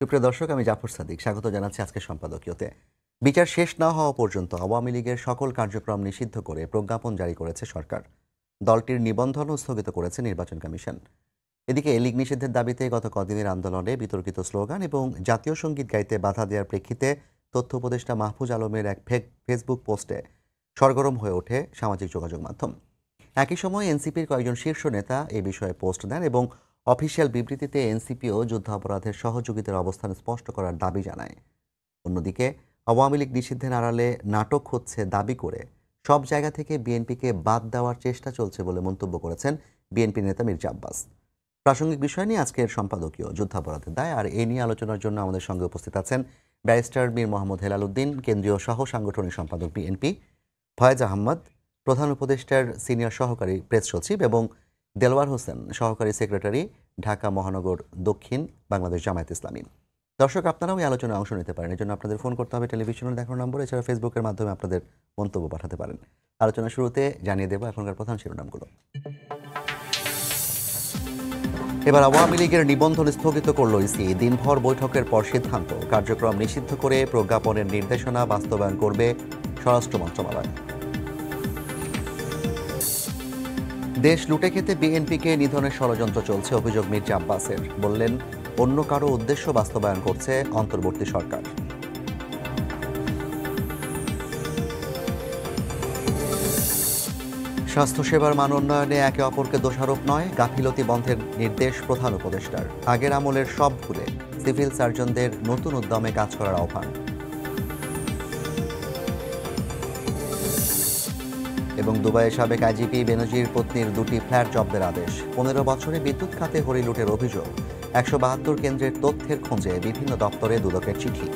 সুপ্রিয় দর্শক, আমি জাফর সাদিক স্বাগত জানাচ্ছি আজকের সম্পাদকীয়তে। বিচার শেষ না হওয়া পর্যন্ত আওয়ামী লীগের সকল কার্যক্রম নিষিদ্ধ করে প্রজ্ঞাপন জারি করেছে সরকার। দলটির নিবন্ধনও স্থগিত করেছে নির্বাচন কমিশন। এদিকে লীগ নিষিদ্ধের দাবিতে গত কদিনের আন্দোলনে বিতর্কিত স্লোগান এবং জাতীয় সঙ্গীত গাইতে বাধা দেওয়ার প্রেক্ষিতে তথ্য উপদেষ্টা মাহফুজ আলমের এক ফেসবুক পোস্টে সরগরম হয়ে ওঠে সামাজিক যোগাযোগ মাধ্যম। একই সময় এনসিপির কয়েকজন শীর্ষ নেতা এ বিষয়ে পোস্ট দেন এবং অফিসিয়াল বিবৃতিতে এনসিপিও যুদ্ধাপরাধের সহযোগিতার অবস্থান স্পষ্ট করার দাবি জানায়। অন্যদিকে আওয়ামী লীগ নিষিদ্ধের আড়ালে নাটক হচ্ছে দাবি করে সব জায়গা থেকে বিএনপিকে বাদ দেওয়ার চেষ্টা চলছে বলে মন্তব্য করেছেন বিএনপি নেতা মির্জা আব্বাস। প্রাসঙ্গিক বিষয় নিয়ে আজকের সম্পাদকীয় যুদ্ধাপরাধের দায়, আর এ নিয়ে আলোচনার জন্য আমাদের সঙ্গে উপস্থিত আছেন ব্যারিস্টার মীর মোহাম্মদ হেলাল উদ্দিন, কেন্দ্রীয় সহ সাংগঠনিক সম্পাদক বিএনপি, ফয়েজ আহমদ, প্রধান উপদেষ্টার সিনিয়র সহকারী প্রেস সচিব, এবং দেলওয়ার হোসেন, সহকারী সেক্রেটারি, ঢাকা মহানগর দক্ষিণ, বাংলাদেশ জামায়াত ইসলামী। দর্শক, আপনারাও এই আলোচনায় অংশ নিতে পারেন। এর জন্য আপনাদের ফোন করতে হবে টেলিভিশনে দেখানো নম্বর, এছাড়া ফেসবুকের মাধ্যমে আপনাদের মন্তব্য পাঠাতে পারেন। আলোচনা শুরুতে জানিয়ে দেব এখনকার প্রধান শিরোনামগুলো। এবার আওয়ামী লীগের নিবন্ধন স্থগিত করল ইসি। দিনভর বৈঠকের পর সিদ্ধান্ত, কার্যক্রম নিষিদ্ধ করে প্রজ্ঞাপনের নির্দেশনা বাস্তবায়ন করবে স্বরাষ্ট্র মন্ত্রণালয়। দেশ লুটে খেতে বিএনপিকে নিধনের ষড়যন্ত্র চলছে, অভিযোগ মির্জা আব্বাসের। বললেন, অন্য কারো উদ্দেশ্য বাস্তবায়ন করছে অন্তর্বর্তী সরকার। স্বাস্থ্যসেবার মান উন্নয়নে একে অপরকে দোষারোপ নয়, গাফিলতি বন্ধের নির্দেশ প্রধান উপদেষ্টার। আগের আমলের সব ভুলে সিভিল সার্জনদের নতুন উদ্যমে কাজ করার আহ্বান। এবং দুবাইয়ের সাবেক আইজিপি বেনজির পত্নীর 2টি ফ্ল্যাট জব্দের আদেশ। 15 বছরে বিদ্যুৎ খাতে হরিলুটের অভিযোগ। 172 কেন্দ্রের তথ্যের খোঁজে বিভিন্ন দপ্তরে দুদকের চিঠি।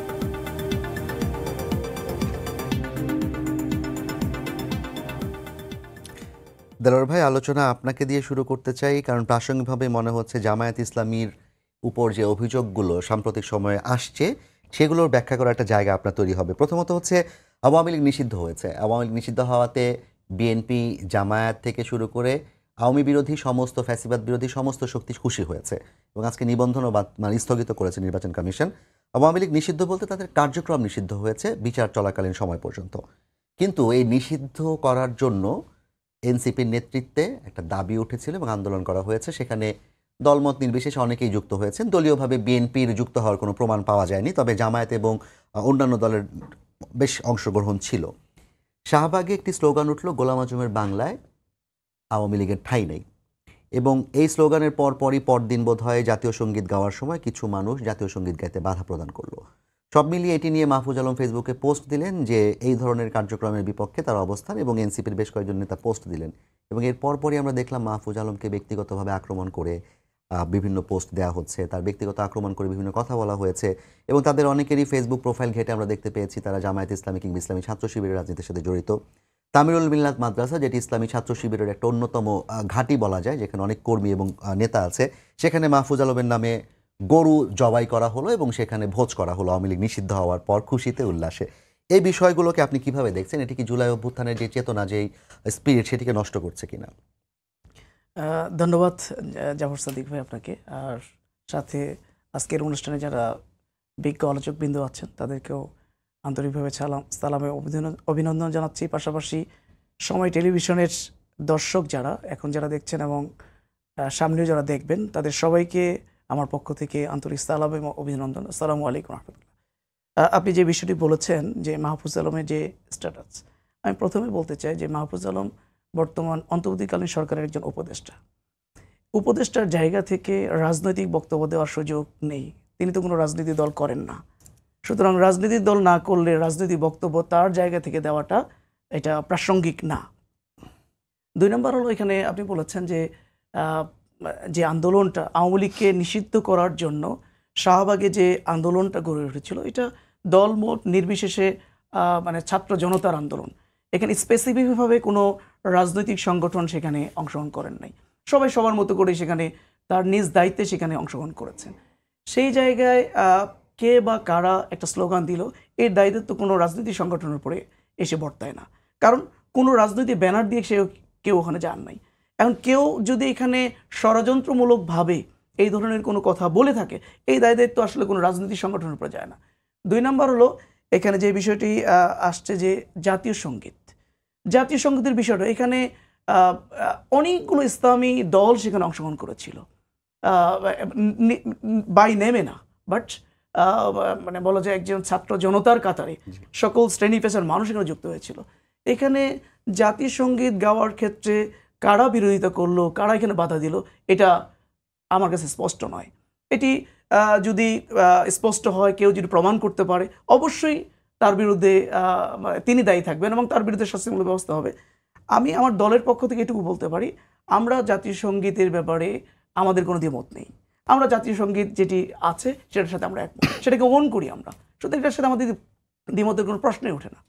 দেলোয়ার ভাই, আলোচনা আপনাকে দিয়ে শুরু করতে চাই, কারণ প্রাসঙ্গিকভাবে মনে হচ্ছে জামায়াত ইসলামীর উপর যে অভিযোগগুলো সাম্প্রতিক সময়ে আসছে সেগুলোর ব্যাখ্যা করার একটা জায়গা আপনার তৈরি হবে। প্রথমত হচ্ছে, আওয়ামী লীগ নিষিদ্ধ হয়েছে। আওয়ামী লীগ নিষিদ্ধ হওয়াতে বিএনপি, জামায়াত থেকে শুরু করে আওয়ামী বিরোধী সমস্ত, ফ্যাসিবাদ বিরোধী সমস্ত শক্তি খুশি হয়েছে এবং আজকে নিবন্ধনও মানে স্থগিত করেছে নির্বাচন কমিশন। আওয়ামী লীগ নিষিদ্ধ বলতে তাদের কার্যক্রম নিষিদ্ধ হয়েছে বিচার চলাকালীন সময় পর্যন্ত। কিন্তু এই নিষিদ্ধ করার জন্য এনসিপির নেতৃত্বে একটা দাবি উঠেছিল এবং আন্দোলন করা হয়েছে। সেখানে দলমত নির্বিশেষে অনেকেই যুক্ত হয়েছেন। দলীয়ভাবে বিএনপির যুক্ত হওয়ার কোনো প্রমাণ পাওয়া যায়নি, তবে জামায়াত এবং অন্যান্য দলের বেশ অংশগ্রহণ ছিল। শাহবাগে একটি স্লোগান উঠল, গোলাম আজমের বাংলায় আওয়ামী লীগের ঠাঁই নেই। এবং এই স্লোগানের পরদিন বোধ হয় জাতীয় সঙ্গীত গাওয়ার সময় কিছু মানুষ জাতীয় সঙ্গীত গাইতে বাধা প্রদান করলো। সব মিলিয়ে এটি নিয়ে মাহফুজ আলম ফেসবুকে পোস্ট দিলেন যে এই ধরনের কার্যক্রমের বিপক্ষে তার অবস্থান, এবং এনসিপির বেশ কয়েকজন নেতা পোস্ট দিলেন। এবং এর পরপরই আমরা দেখলাম মাহফুজ আলমকে ব্যক্তিগতভাবে আক্রমণ করে বিভিন্ন পোস্ট দেওয়া হচ্ছে, তার ব্যক্তিগত আক্রমণ করে বিভিন্ন কথা বলা হয়েছে। এবং তাদের অনেকেরই ফেসবুক প্রোফাইল ঘেটে আমরা দেখতে পেয়েছি তারা জামায়াত ইসলামী কিংবা ইসলামী ছাত্র শিবিরের রাজনীতির সাথে জড়িত। তামিরুল মিল্লাত মাদ্রাসা, যেটি ইসলামী ছাত্র শিবিরের একটা অন্যতম ঘাঁটি বলা যায়, যেখানে অনেক কর্মী এবং নেতা আছে, সেখানে মাহফুজ আলমের নামে গরু জবাই করা হলো এবং সেখানে ভোজ করা হলো আওয়ামী লীগ নিষিদ্ধ হওয়ার পর খুশিতে উল্লাসে। এই বিষয়গুলোকে আপনি কিভাবে দেখছেন? এটি কি জুলাই অভ্যুত্থানের যে চেতনা, যেই স্পিরিট, সেটিকে নষ্ট করছে কিনা? ধন্যবাদ জাফর সাদিক ভাই আপনাকে, আর সাথে আজকের অনুষ্ঠানে যারা বিজ্ঞ আলোচকবৃন্দ আছেন তাদেরকেও আন্তরিকভাবে সালামে অভিনন্দন জানাচ্ছি। পাশাপাশি সময় টেলিভিশনের দর্শক যারা এখন যারা দেখছেন এবং সামনেও যারা দেখবেন তাদের সবাইকে আমার পক্ষ থেকে আন্তরিক সালাম এবং অভিনন্দন। আসসালামু আলাইকুম রহমতুল্লাহ। আপনি যে বিষয়টি বলেছেন যে মাহফুজ আলমের যে স্ট্যাটাস, আমি প্রথমে বলতে চাই যে মাহফুজ আলম বর্তমান অন্তর্বর্তীকালীন সরকারের একজন উপদেষ্টা। উপদেষ্টার জায়গা থেকে রাজনৈতিক বক্তব্য দেওয়ার সুযোগ নেই। তিনি তো কোনো রাজনীতি দল করেন না, সুতরাং রাজনৈতিক দল না করলে রাজনৈতিক বক্তব্য তার জায়গা থেকে দেওয়াটা এটা প্রাসঙ্গিক না। 2 নম্বর হলো, এখানে আপনি বলেছেন যে আন্দোলনটা আওয়ামী লীগকে নিষিদ্ধ করার জন্য শাহবাগে যে আন্দোলনটা গড়ে উঠেছিল, এটা দলমত নির্বিশেষে মানে ছাত্র জনতার আন্দোলন। এখানে স্পেসিফিকভাবে কোনো রাজনৈতিক সংগঠন সেখানে অংশগ্রহণ করেন নাই। সবাই সবার মতো করে সেখানে তার নিজ দায়িত্বে সেখানে অংশগ্রহণ করেছেন। সেই জায়গায় কে বা কারা একটা স্লোগান দিল, এর দায়িত্ব তো কোনো রাজনৈতিক সংগঠনের উপরে এসে বর্তায় না, কারণ কোনো রাজনৈতিক ব্যানার দিয়ে কেউ ওখানে যান নাই। এখন কেউ যদি এখানে ষড়যন্ত্রমূলকভাবে এই ধরনের কোনো কথা বলে থাকে, এই দায়িত্ব আসলে কোনো রাজনৈতিক সংগঠনের উপর যায় না। 2 নাম্বার হলো এখানে যে বিষয়টি আসছে যে জাতীয় সঙ্গীত। জাতীয় সঙ্গীতের বিষয়টা এখানে অনেকগুলো ইসলামী দল সেখানে অংশগ্রহণ করেছিল। বাই নেমে না, বাট মানে বলা যায় একজন ছাত্র জনতার কাতারে সকল শ্রেণী পেশার মানুষ এখানে যুক্ত হয়েছিল। এখানে জাতীয় সঙ্গীত গাওয়ার ক্ষেত্রে কারা বিরোধিতা করলো, কারা এখানে বাধা দিল, এটা আমার কাছে স্পষ্ট নয়। এটি যদি স্পষ্ট হয়, কেউ যদি প্রমাণ করতে পারে, অবশ্যই তার বিরুদ্ধে তিনি দায়ী থাকবেন এবং তার বিরুদ্ধে শাস্তিমূলক ব্যবস্থা হবে। আমি আমার দলের পক্ষ থেকে এটুকু বলতে পারি, আমরা জাতীয় সঙ্গীতের ব্যাপারে আমাদের কোনো দ্বিমত নেই। আমরা জাতীয় সঙ্গীত যেটি আছে সেটার সাথে আমরা একমত, সেটাকে ওন করি আমরা, শুধু এটার সাথে আমাদের দ্বিমতের কোনো প্রশ্নই ওঠে না।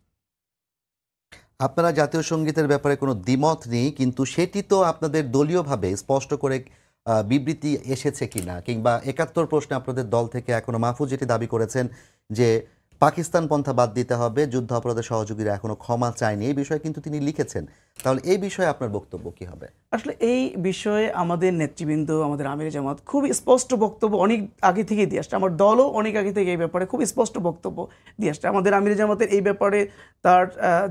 আপনারা জাতীয় সঙ্গীতের ব্যাপারে কোনো দ্বিমত নেই, কিন্তু সেটি তো আপনাদের দলীয়ভাবে স্পষ্ট করে বিবৃতি এসেছে কিনা, কিংবা ৭১ প্রশ্নে আপনাদের দল থেকে এখনো মাহফুজ যেটি দাবি করেছেন যে পাকিস্তান পন্থা বাদ দিতে হবে, যুদ্ধ অপরাধের সহযোগীরা এখনো ক্ষমা চায়নি, এই বিষয়ে কিন্তু তিনি লিখেছেন। তাহলে এই বিষয়ে আপনার বক্তব্য কি হবে? আসলে এই বিষয়ে আমাদের নেতৃবৃন্দ, আমাদের আমির জামাত খুব স্পষ্ট বক্তব্য অনেক আগে থেকেই দিয়ে আসছে। আমার দলও অনেক আগে থেকে এই ব্যাপারে খুব স্পষ্ট বক্তব্য দিয়ে আসছে। আমাদের আমির জামাতের এই ব্যাপারে তার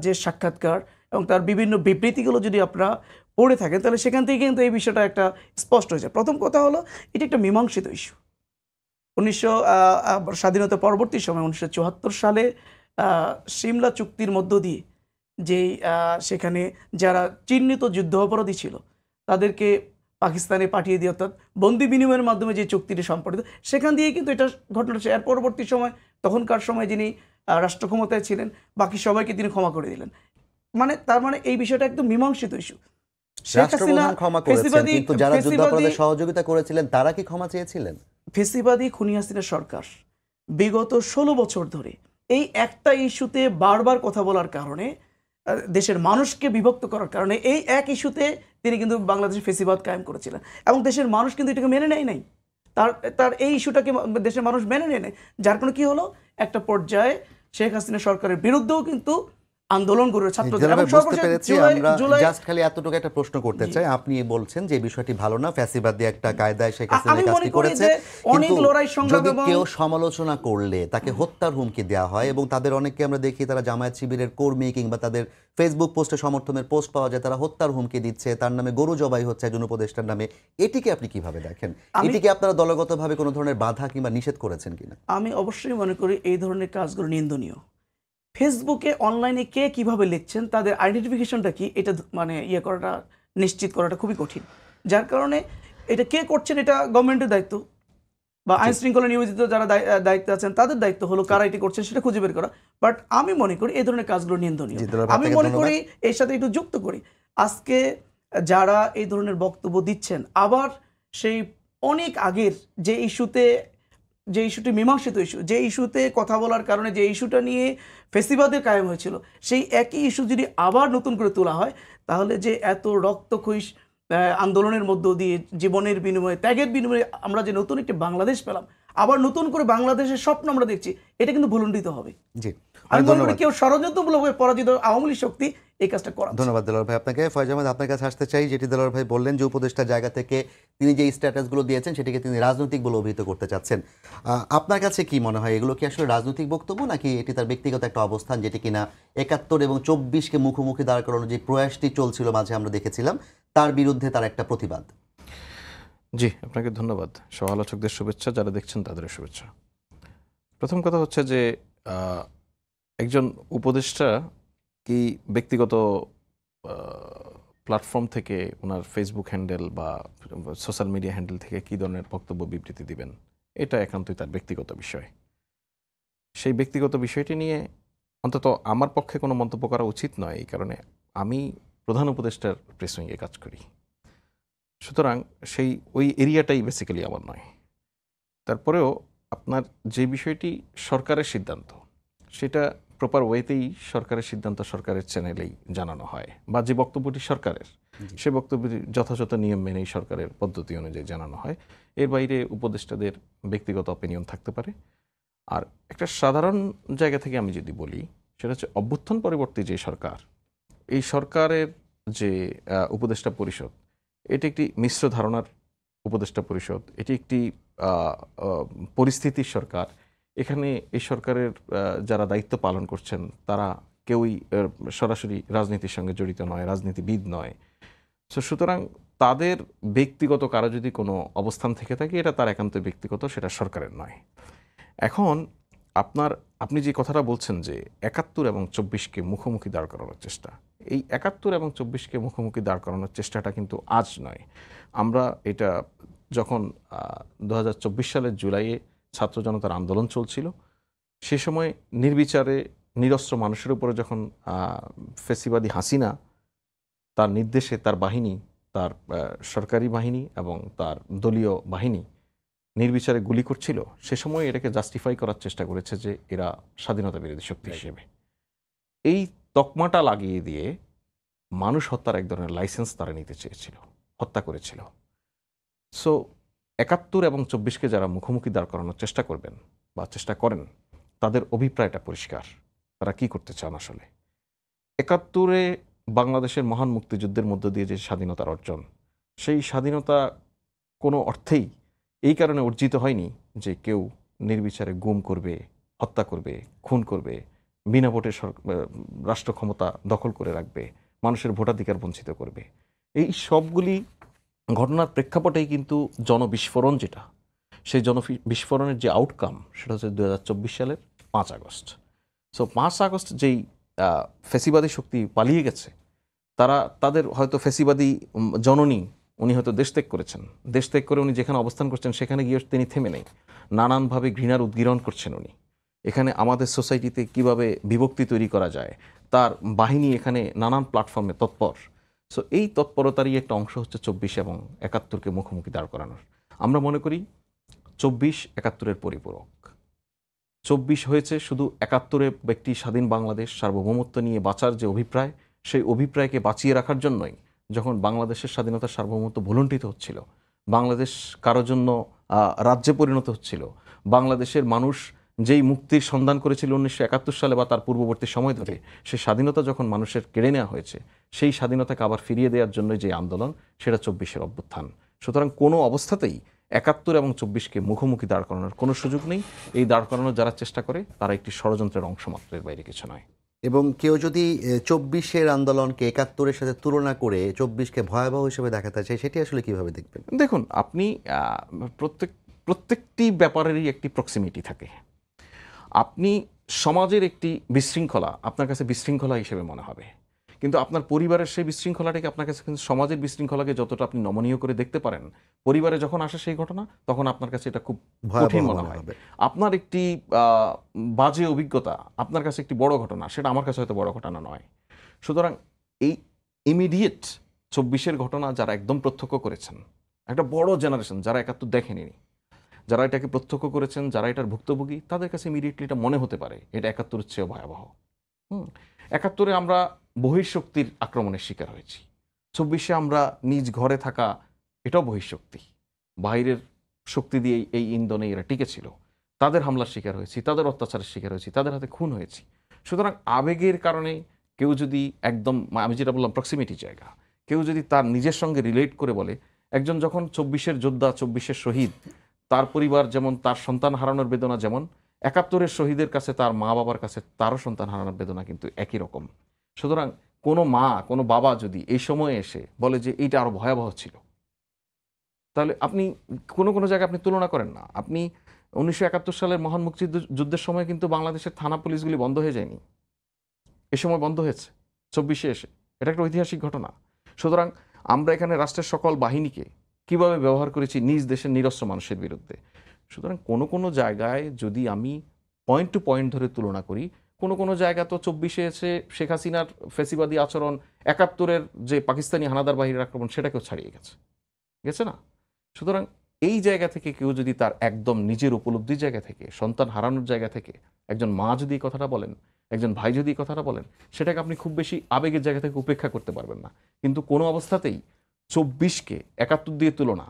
যে সাক্ষাৎকার এবং তার বিভিন্ন বিবৃতিগুলো যদি আপনারা পড়ে থাকেন, তাহলে সেখান থেকে কিন্তু এই বিষয়টা একটা স্পষ্ট হয়ে যায়। প্রথম কথা হলো, এটি একটা মীমাংসিত ইস্যু। 1900 স্বাধীনতা পরবর্তী সময় 1974 সালে সিমলা চুক্তির মধ্য দিয়ে যেই সেখানে যারা চিহ্নিত যুদ্ধ অপরাধী ছিল তাদেরকে পাকিস্তানে পাঠিয়ে দিয়ে, অর্থাৎ বন্দি বিনিময়ের মাধ্যমে যে চুক্তিটি সম্পাদিত, সেখান দিয়ে কিন্তু এটা ঘটনা হচ্ছে। এর পরবর্তী সময় তখনকার সময় যিনি রাষ্ট্র ক্ষমতায় ছিলেন, বাকি সবাইকে তিনি ক্ষমা করে দিলেন। মানে তার মানে এই বিষয়টা একদম মীমাংসিত ইস্যু। রাষ্ট্রপ্রধান ক্ষমা করেছেন, কিন্তু যারা যুদ্ধ অপরাধে সহযোগিতা করেছিলেন তারা কি ক্ষমা চেয়েছিলেন? ফেসিবাদী খুনি হাসিনা সরকার বিগত 16 বছর ধরে এই একটা ইস্যুতে বারবার কথা বলার কারণে, দেশের মানুষকে বিভক্ত করার কারণে, এই এক ইস্যুতে তিনি কিন্তু বাংলাদেশের ফেসিবাদ কায়েম করেছিলেন এবং দেশের মানুষ কিন্তু এটাকে মেনে নেয় নাই। তার এই ইস্যুটাকে দেশের মানুষ মেনে নেয় নাই, যার কারণে কি হলো, একটা পর্যায়ে শেখ হাসিনা সরকারের বিরুদ্ধেও কিন্তু আন্দোলন করে ছাত্রদের। এবং বুঝতে পেরেছি। আমরা জুলাই জাস্ট খালি এতটুকু একটা প্রশ্ন করতে চাই। আপনি বলছেন যে বিষয়টি ভালো না, ফ্যাসিবাদী একটা কায়দায় শেখ হাসিনা আমি মনে কাজটি করি করেছে, যে অনেক কিন্তু লড়াই সংগ্রাম যদি এবং কেউ সমালোচনা করলে তাকে হত্যার হুমকি দেওয়া হয়, এবং তাদের অনেককে আমরা দেখি তারা জামায়াত শিবিরের কর্মী, কিংবা তাদের ফেসবুক পোস্টে সমর্থনের পোস্ট পাওয়া যায়, তারা হত্যার হুমকি দিচ্ছে, তার নামে গরু জবাই হচ্ছে একজন উপদেষ্টার নামে, এটিকে আপনি কিভাবে দেখেন? এটিকে আপনারা দলগতভাবে কোনো ধরনের বাধা কিংবা নিষেধ করেছেন কিনা? আমি অবশ্যই মনে করি এই ধরনের কাজগুলো নিন্দনীয়। ফেসবুকে অনলাইনে কে কিভাবে লিখছেন, তাদের আইডেন্টিফিকেশনটা কি, এটা মানে করাটা, নিশ্চিত করাটা খুবই কঠিন। যার কারণে এটা কে করছেন, এটা গভর্নমেন্টের দায়িত্ব বা আইন শৃঙ্খলা নিয়োজিত যারা দায়িত্বে আছেন তাদের দায়িত্ব হলো কারা এটি করছেন সেটা খুঁজে বের করা। বাট আমি মনে করি এই ধরনের কাজগুলো নিন্দনীয়। আমি মনে করি এর সাথে একটু যুক্ত করি, আজকে যারা এই ধরনের বক্তব্য দিচ্ছেন, আবার সেই অনেক আগের যে ইস্যুটি মীমাংসিত ইস্যু, যে ইস্যুতে কথা বলার কারণে যে ইস্যুটা নিয়ে ফেসিবাদের কায়েম হয়েছিল, সেই একই ইস্যু যদি আবার নতুন করে তোলা হয়, তাহলে যে এত রক্তক্ষয়ী আন্দোলনের মধ্য দিয়ে, জীবনের বিনিময়ে, ত্যাগের বিনিময়ে আমরা যে নতুন একটি বাংলাদেশ পেলাম, আবার নতুন করে বাংলাদেশের স্বপ্ন আমরা দেখছি, এটা কিন্তু ভুলুণ্ঠিত হবে। জি, আমি মনে করি কেউ ষড়যন্ত্রমূলকভাবে পরাজিত আওয়ামী লীগ শক্তি এই কাজটা করা। ধন্যবাদ দেলোয়ার ভাই আপনাকে। ফয়েজ আহমেদ, আপনার কাছে আসতে চাই। যেটি দেলোয়ার ভাই বললেন যে উপদেষ্টার জায়গা থেকে তিনি যে স্ট্যাটাসগুলো দিয়েছেন সেটিকে তিনি রাজনৈতিক বলে অভিহিত করতে চাচ্ছেন। আপনার কাছে কি মনে হয়, এগুলো কি আসলে রাজনৈতিক বক্তব্য, নাকি এটি তার ব্যক্তিগত একটা অবস্থান, যেটি কিনা ৭১ এবং ২৪কে মুখোমুখি দাঁড় করানোর যে প্রয়াসটি চলছিল মাঝে আমরা দেখেছিলাম, তার বিরুদ্ধে তার একটা প্রতিবাদ? জি, আপনাকে ধন্যবাদ। সহ-আলোচকদের শুভেচ্ছা, যারা দেখছেন তাদেরও শুভেচ্ছা। প্রথম কথা হচ্ছে যে একজন উপদেষ্টা কি ব্যক্তিগত প্ল্যাটফর্ম থেকে, ওনার ফেসবুক হ্যান্ডেল বা সোশ্যাল মিডিয়া হ্যান্ডেল থেকে কী ধরনের বক্তব্য বিবৃতি দিবেন, এটা একান্তই তার ব্যক্তিগত বিষয়। সেই ব্যক্তিগত বিষয়টি নিয়ে অন্তত আমার পক্ষে কোনো মন্তব্য করা উচিত নয়, এই কারণে আমি প্রধান উপদেষ্টার প্রেস উইংয়ে কাজ করি। সুতরাং ওই এরিয়াটাই বেসিক্যালি আমার নয়। তারপরেও আপনার যে বিষয়টি সরকারের সিদ্ধান্ত, সেটা প্রপার ওয়েতেই সরকারের সিদ্ধান্ত সরকারের চ্যানেলেই জানানো হয়, বা যে বক্তব্যটি সরকারের, সে বক্তব্যটি যথাযথ নিয়ম মেনেই সরকারের পদ্ধতি অনুযায়ী জানানো হয়। এর বাইরে উপদেষ্টাদের ব্যক্তিগত অপিনিয়ন থাকতে পারে। আর একটা সাধারণ জায়গা থেকে আমি যদি বলি, সেটা হচ্ছে অভ্যুত্থান পরবর্তী যে সরকার, এই সরকারের যে উপদেষ্টা পরিষদ, এটি একটি মিশ্র ধারণার উপদেষ্টা পরিষদ, এটি একটি পরিস্থিতির সরকার। এখানে এই সরকারের যারা দায়িত্ব পালন করছেন তারা কেউই সরাসরি রাজনীতির সঙ্গে জড়িত নয়, রাজনীতিবিদ নয়। সুতরাং তাদের ব্যক্তিগত কারো যদি কোনো অবস্থান থেকে থাকে, এটা তার একান্ত ব্যক্তিগত, সেটা সরকারের নয়। এখন আপনি যে কথাটা বলছেন যে ৭১ এবং ২৪কে মুখোমুখি দাঁড় করানোর চেষ্টা, এই ৭১ এবং ২৪কে মুখোমুখি দাঁড় করানোর চেষ্টাটা কিন্তু আজ নয়। আমরা এটা যখন ২০২৪ সালের জুলাইয়ে ছাত্র জনতার আন্দোলন চলছিল, সে সময় নির্বিচারে নিরস্ত্র মানুষের উপরে যখন ফ্যাসিবাদী হাসিনা তার নির্দেশে তার বাহিনী, তার সরকারি বাহিনী এবং তার দলীয় বাহিনী নির্বিচারে গুলি করছিল, সে সময় এটাকে জাস্টিফাই করার চেষ্টা করেছে যে এরা স্বাধীনতা বিরোধী শক্তি হিসেবে। এই তকমাটা লাগিয়ে দিয়ে মানুষ হত্যার এক ধরনের লাইসেন্স তারা নিতে চেয়েছিল, হত্যা করেছিল। সো ৭১ এবং ২৪কে যারা মুখোমুখি দাঁড় করানোর চেষ্টা করবেন বা চেষ্টা করেন, তাদের অভিপ্রায়টা পরিষ্কার, তারা কি করতে চান আসলে। ৭১-এ বাংলাদেশের মহান মুক্তিযুদ্ধের মধ্য দিয়ে যে স্বাধীনতার অর্জন, সেই স্বাধীনতা কোনো অর্থেই এই কারণে অর্জিত হয়নি যে কেউ নির্বিচারে গুম করবে, হত্যা করবে, খুন করবে, বিনা ভোটে রাষ্ট্র ক্ষমতা দখল করে রাখবে, মানুষের ভোটাধিকার বঞ্চিত করবে। এই সবগুলি ঘটনার প্রেক্ষাপটেই কিন্তু জনবিস্ফোরণ, যেটা সেই জনবিস্ফোরণের যে আউটকাম, সেটা হচ্ছে ২০২৪ সালের ৫ আগস্ট। সো ৫ আগস্ট যেই ফ্যাসিবাদী শক্তি পালিয়ে গেছে, তাদের হয়তো ফ্যাসিবাদী জননী, উনি হয়তো দেশ ত্যাগ করেছেন, দেশ ত্যাগ করে উনি যেখানে অবস্থান করছেন সেখানে গিয়ে তিনি থেমে নেই, নানানভাবে ঘৃণার উদ্গীরণ করছেন উনি। এখানে আমাদের সোসাইটিতে কিভাবে বিভক্তি তৈরি করা যায়, তার বাহিনী এখানে নানান প্ল্যাটফর্মে তৎপর। সো এই তৎপরতারই একটা অংশ হচ্ছে ২৪ এবং ৭১কে মুখোমুখি দাঁড় করানোর। আমরা মনে করি ২৪ ৭১-এর পরিপূরক। ২৪ হয়েছে শুধু ৭১-এ ব্যক্তি স্বাধীন বাংলাদেশ সার্বভৌমত্ব নিয়ে বাঁচার যে অভিপ্রায়, সেই অভিপ্রায়কে বাঁচিয়ে রাখার জন্যই যখন বাংলাদেশের স্বাধীনতার সার্বভৌমত্ব ভুলুণ্ঠিত হচ্ছিল, বাংলাদেশ কারোর জন্য রাজ্যে পরিণত হচ্ছিল, বাংলাদেশের মানুষ যেই মুক্তির সন্ধান করেছিল ১৯৭১ সালে বা তার পূর্ববর্তী সময় ধরে, সেই স্বাধীনতা যখন মানুষের কেড়ে নেওয়া হয়েছে, সেই স্বাধীনতাকে আবার ফিরিয়ে দেওয়ার জন্য যে আন্দোলন, সেটা ২৪-এর অভ্যুত্থান। সুতরাং কোনো অবস্থাতেই ৭১ এবং ২৪কে মুখোমুখি দাঁড় করানোর কোনো সুযোগ নেই। এই দাঁড় করানোর যারা চেষ্টা করে, তারা একটি ষড়যন্ত্রের অংশ মাত্র, এর বাইরে কিছু নয়। এবং কেউ যদি ২৪-এর আন্দোলনকে ৭১-এর সাথে তুলনা করে ২৪কে ভয়াবহ হিসেবে দেখাতে চায়, সেটি আসলে কিভাবে দেখবেন? দেখুন, আপনি প্রত্যেকটি ব্যাপারেরই একটি প্রক্সিমিটি থাকে। আপনি সমাজের একটি বিশৃঙ্খলা আপনার কাছে বিশৃঙ্খলা হিসেবে মনে হবে, কিন্তু আপনার পরিবারের সেই বিশৃঙ্খলাটাকে আপনার কাছে কিন্তু সমাজের বিশৃঙ্খলাকে যতটা আপনি নমনীয় করে দেখতে পারেন, পরিবারে যখন আসে সেই ঘটনা, তখন আপনার কাছে এটা খুব কঠিন মনে হয়। আপনার একটি বাজে অভিজ্ঞতা আপনার কাছে একটি বড় ঘটনা, সেটা আমার কাছে হয়তো বড় ঘটনা নয়। সুতরাং এই ইমিডিয়েট ২৪-এর ঘটনা যারা একদম প্রত্যক্ষ করেছেন, একটা বড় জেনারেশন যারা ৭১ দেখেনি, যারা এটাকে প্রত্যক্ষ করেছেন, যারা এটার ভুক্তভোগী, তাদের কাছে ইমিডিয়েটলি এটা মনে হতে পারে এটা ৭১-এর চেয়েও ভয়াবহ। ৭১-এ আমরা বহিঃশক্তির আক্রমণের শিকার হয়েছি। ২৪-এ আমরা নিজ ঘরে থাকা, এটাও বহিঃশক্তি, বাইরের শক্তি দিয়ে এই ইন্ধনে এরা টিকে ছিল, তাদের হামলার শিকার হয়েছি, তাদের অত্যাচারের শিকার হয়েছি, তাদের হাতে খুন হয়েছি। সুতরাং আবেগের কারণে কেউ যদি একদম, আমি যেটা বললাম প্রক্সিমিটি জায়গা, কেউ যদি তার নিজের সঙ্গে রিলেট করে বলে, একজন যখন ২৪-এর যোদ্ধা, ২৪-এর শহীদ, তার পরিবার যেমন, তার সন্তান হারানোর বেদনা যেমন, ৭১-এর শহীদের কাছে তার মা বাবার কাছে তারও সন্তান হারানোর বেদনা কিন্তু একই রকম। সুতরাং কোনো মা, কোনো বাবা যদি এই সময়ে এসে বলে যে এইটা আরো ভয়াবহ ছিল, তাহলে আপনি কোনো জায়গায় আপনি তুলনা করেন না। আপনি ১৯৭১ সালের মহান মুক্তিযুদ্ধের সময় কিন্তু বাংলাদেশের থানা পুলিশগুলি বন্ধ হয়ে যায়নি, এ সময় বন্ধ হয়েছে ২৪-এ এসে। এটা একটা ঐতিহাসিক ঘটনা। সুতরাং আমরা এখানে রাষ্ট্রের সকল বাহিনীকে কিভাবে ব্যবহার করেছি নিজ দেশের নিরস্ত্র মানুষের বিরুদ্ধে। সুতরাং কোনো জায়গায় যদি আমি পয়েন্ট টু পয়েন্ট ধরে তুলনা করি, কোনো জায়গা তো ২৪-এ এসে শেখ হাসিনার ফ্যাসিবাদী আচরণ, ৭১-এর যে পাকিস্তানি হানাদার বাহিনীর আক্রমণ, সেটাকেও ছাড়িয়ে গেছে না। সুতরাং এই জায়গা থেকে কেউ যদি তার একদম নিজের উপলব্ধির জায়গা থেকে, সন্তান হারানোর জায়গা থেকে, একজন মা যদি এই কথাটা বলেন, একজন ভাই যদি এই কথাটা বলেন, সেটাকে আপনি খুব বেশি আবেগের জায়গা থেকে উপেক্ষা করতে পারবেন না। কিন্তু কোনো অবস্থাতেই ২৪-কে ৭১ দিয়ে তুলনা,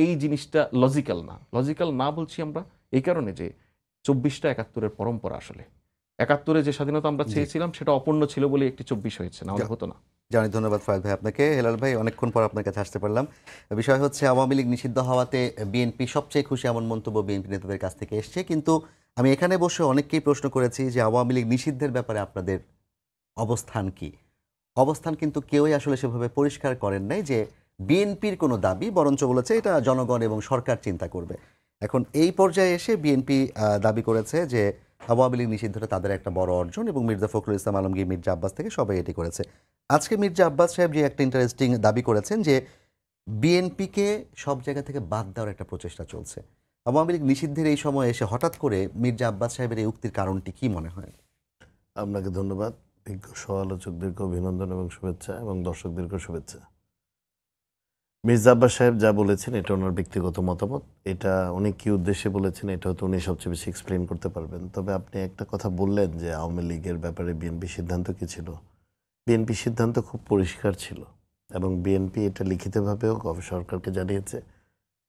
এই জিনিসটা লজিক্যাল না। লজিক্যাল না বলছি আমরা এই কারণে যে ২৪টা ৭১-এর পরম্পরা। আসলে ৭১-এ যে স্বাধীনতা আমরা চেয়েছিলাম, সেটা অপূর্ণ ছিল বলে একটি ২৪ হয়েছে, না হলে হতো না। অনেক ধন্যবাদ ফায়াদ ভাই আপনাকে। হেলাল ভাই, অনেকক্ষণ পর আপনার কাছে আসতে পারলাম। বিষয় হচ্ছে আওয়ামী লীগ নিষিদ্ধ হওয়াতে বিএনপি সবচেয়ে খুশি, এমন মন্তব্য বিএনপি নেতাদের কাছ থেকে এসছে। কিন্তু আমি এখানে বসে অনেককেই প্রশ্ন করেছি যে আওয়ামী লীগ নিষিদ্ধের ব্যাপারে আপনাদের অবস্থান কি? অবস্থান কিন্তু কেউই আসলে সেভাবে পরিষ্কার করেন নাই যে বিএনপির কোনো দাবি, বরঞ্চ বলেছে এটা জনগণ এবং সরকার চিন্তা করবে। এখন এই পর্যায়ে এসে বিএনপি দাবি করেছে যে আওয়ামী লীগ নিষিদ্ধটা তাদের একটা বড় অর্জন এবং মির্জা ফখরুল ইসলাম আলমগীর, মির্জা আব্বাস থেকে সবাই এটি করেছে। আজকে মির্জা আব্বাস সাহেব যে একটা ইন্টারেস্টিং দাবি করেছেন যে বিএনপিকে সব জায়গা থেকে বাদ দেওয়ার একটা প্রচেষ্টা চলছে। আওয়ামী লীগ নিষিদ্ধের এই সময় এসে হঠাৎ করে মির্জা আব্বাস সাহেবের এই উক্তির কারণটি কি মনে হয়? আপনাকে ধন্যবাদ, বিজ্ঞ সহ-আলোচকদেরকে অভিনন্দন এবং শুভেচ্ছা, এবং দর্শকদেরকে শুভেচ্ছা। মির্জা আব্বাস সাহেব যা বলেছেন এটা ওনার ব্যক্তিগত মতামত। এটা উনি কী উদ্দেশ্যে বলেছেন এটা হয়তো উনি সবচেয়ে বেশি এক্সপ্লেন করতে পারবেন। তবে আপনি একটা কথা বললেন যে আওয়ামী লীগের ব্যাপারে বিএনপি সিদ্ধান্ত কী ছিল। বিএনপি সিদ্ধান্ত খুব পরিষ্কার ছিল, এবং বিএনপি এটা লিখিতভাবেও সরকারকে জানিয়েছে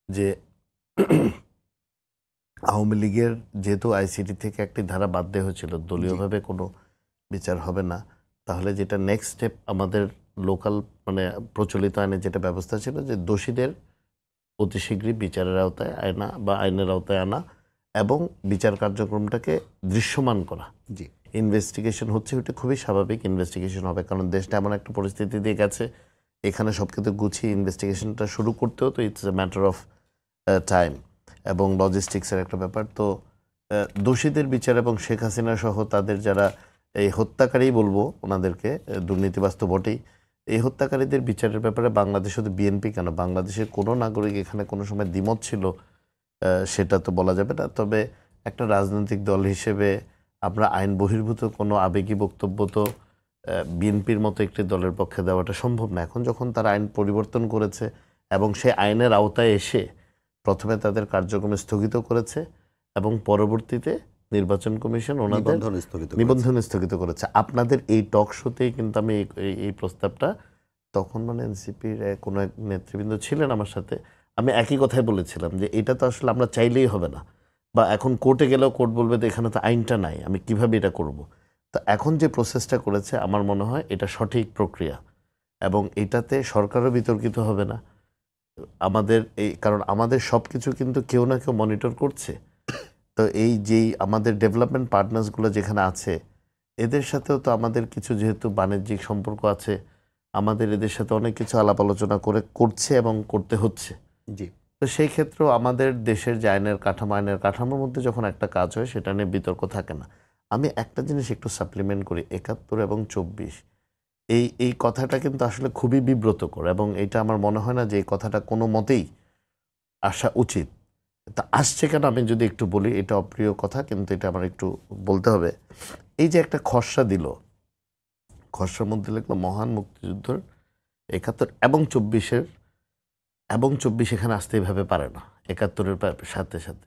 যে আওয়ামী লীগের যেহেতু আইসিটি থেকে একটি ধারা বাদ দেওয়া হয়েছিল, দলীয়ভাবে কোনো বিচার হবে না, তাহলে যেটা নেক্সট স্টেপ আমাদের লোকাল প্রচলিত আইনে যেটা ব্যবস্থা ছিল যে দোষীদের অতি শীঘ্রই বিচারের আওতায় আনা বা আইনের আওতায় আনা এবং বিচার কার্যক্রমটাকে দৃশ্যমান করা। জি, ইনভেস্টিগেশন হচ্ছে, ওটা খুবই স্বাভাবিক, ইনভেস্টিগেশন হবে, কারণ দেশটা এমন একটা পরিস্থিতি দিয়ে গেছে, এখানে সব কিছু গুছিয়ে ইনভেস্টিগেশনটা শুরু করতেও তো it's a matter of time এবং লজিস্টিক্সের একটা ব্যাপার। তো দোষীদের বিচার এবং শেখ হাসিনা সহ তাদের যারা এই হত্যাকারী বলবো ওনাদেরকে, দুর্নীতিবাজ তো বটেই, এই হত্যাকারীদের বিচারের ব্যাপারে বাংলাদেশ শুধু বিএনপি কেন, বাংলাদেশের কোনো নাগরিক এখানে কোনো সময় দ্বিমত ছিল সেটা তো বলা যাবে না। তবে একটা রাজনৈতিক দল হিসেবে আমরা আইন বহির্ভূত কোনো আবেগী বক্তব্য তো বিএনপির মতো একটি দলের পক্ষে দেওয়াটা সম্ভব না। এখন যখন তারা আইন পরিবর্তন করেছে এবং সেই আইনের আওতায় এসে প্রথমে তাদের কার্যক্রম স্থগিত করেছে এবং পরবর্তীতে নির্বাচন কমিশন ওনাদের নিবন্ধন স্থগিত করেছে। আপনাদের এই টক শোতেই কিন্তু আমি এই প্রস্তাবটা, তখন এনসিপির কোনো এক নেতৃবৃন্দ ছিলেন আমার সাথে, আমি একই কথাই বলেছিলাম যে এটা তো আসলে আমরা চাইলেই হবে না, বা এখন কোর্টে গেলেও কোর্ট বলবে যে এখানে তো আইনটা নাই, আমি কিভাবে এটা করব। তো এখন যে প্রসেসটা করেছে আমার মনে হয় এটা সঠিক প্রক্রিয়া, এবং এটাতে সরকারও বিতর্কিত হবে না আমাদের কারণ আমাদের সব কিছু কিন্তু কেউ না কেউ মনিটর করছে। তো এই যেই আমাদের ডেভেলপমেন্ট পার্টনার্সগুলো যেখানে আছে, এদের সাথেও তো আমাদের কিছু যেহেতু বাণিজ্যিক সম্পর্ক আছে, আমাদের এদের সাথে অনেক কিছু আলাপ আলোচনা করছে এবং করতে হচ্ছে। জি, তো সেই ক্ষেত্রেও আমাদের দেশের যে আইনের কাঠামোর মধ্যে যখন একটা কাজ হয় সেটা নিয়ে বিতর্ক থাকে না। আমি একটা জিনিস একটু সাপ্লিমেন্ট করি, ৭১ এবং ২৪ এই কথাটা কিন্তু আসলে খুবই বিব্রতকর, এবং এটা আমার মনে হয় না যে এই কথাটা কোনো মতেই আসা উচিত। তা আসছে কেন আমি যদি একটু বলি, এটা অপ্রিয় কথা কিন্তু এটা আমার একটু বলতে হবে। এই যে একটা খসড়া দিল, খসড়ার মধ্যে লিখলো মহান মুক্তিযুদ্ধের ৭১ এবং ২৪-এর, এবং ২৪ এখানে আসতে এইভাবে পারে না, ৭১-এর সাথে সাথে